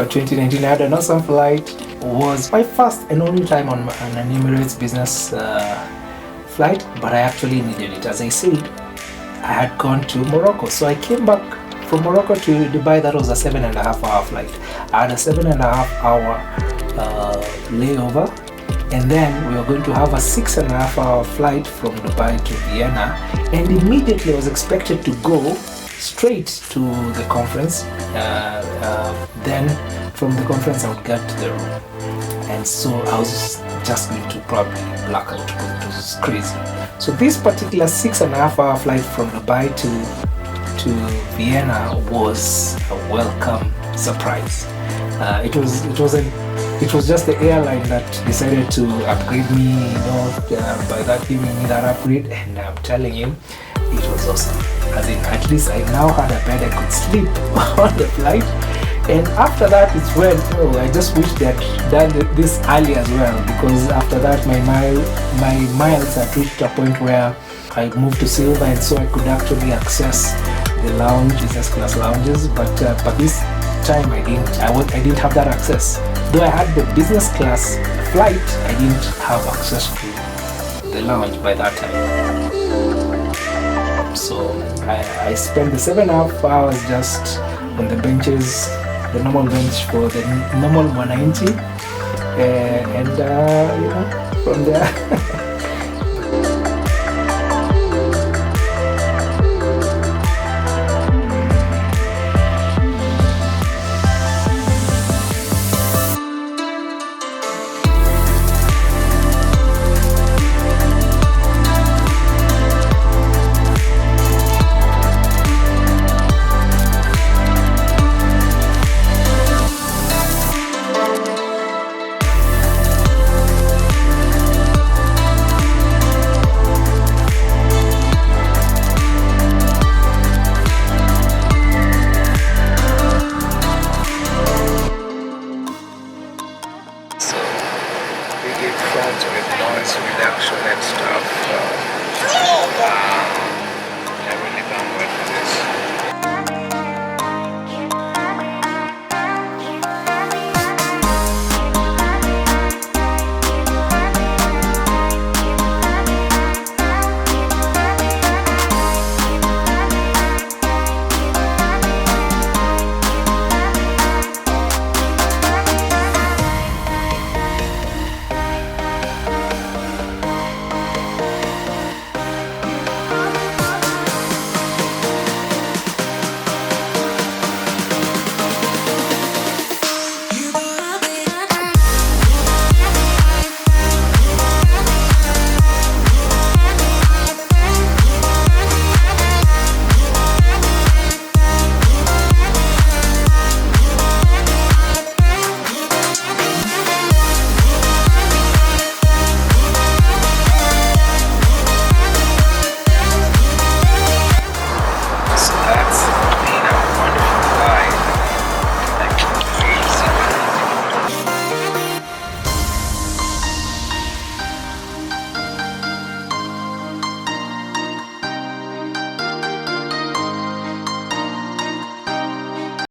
But 2019 I had an awesome flight. It was my first and only time on an Emirates business flight, but I actually needed it. As I said, I had gone to Morocco, so I came back from Morocco to Dubai. That was a 7.5 hour flight. I had a 7.5 hour layover, and then we were going to have a 6.5 hour flight from Dubai to Vienna, and immediately I was expected to go straight to the conference. Then from the conference I would get to the room, and so I was just going to probably black out because it was crazy. So this particular 6.5 hour flight from Dubai to Vienna was a welcome surprise. It was just the airline that decided to upgrade me, by that giving me that upgrade, and I'm telling you, it was awesome. As in, at least I now had a bed I could sleep on the flight. And after that, it's when I just wish they had done this early as well, because after that my miles had reached a point where I moved to silver, and so I could actually access the lounge, business class lounges. But this time I didn't have that access. Though I had the business class flight, I didn't have access to the lounge by that time. So I spent the 7.5 hours just on the benches, the normal bench for the normal 190, and from there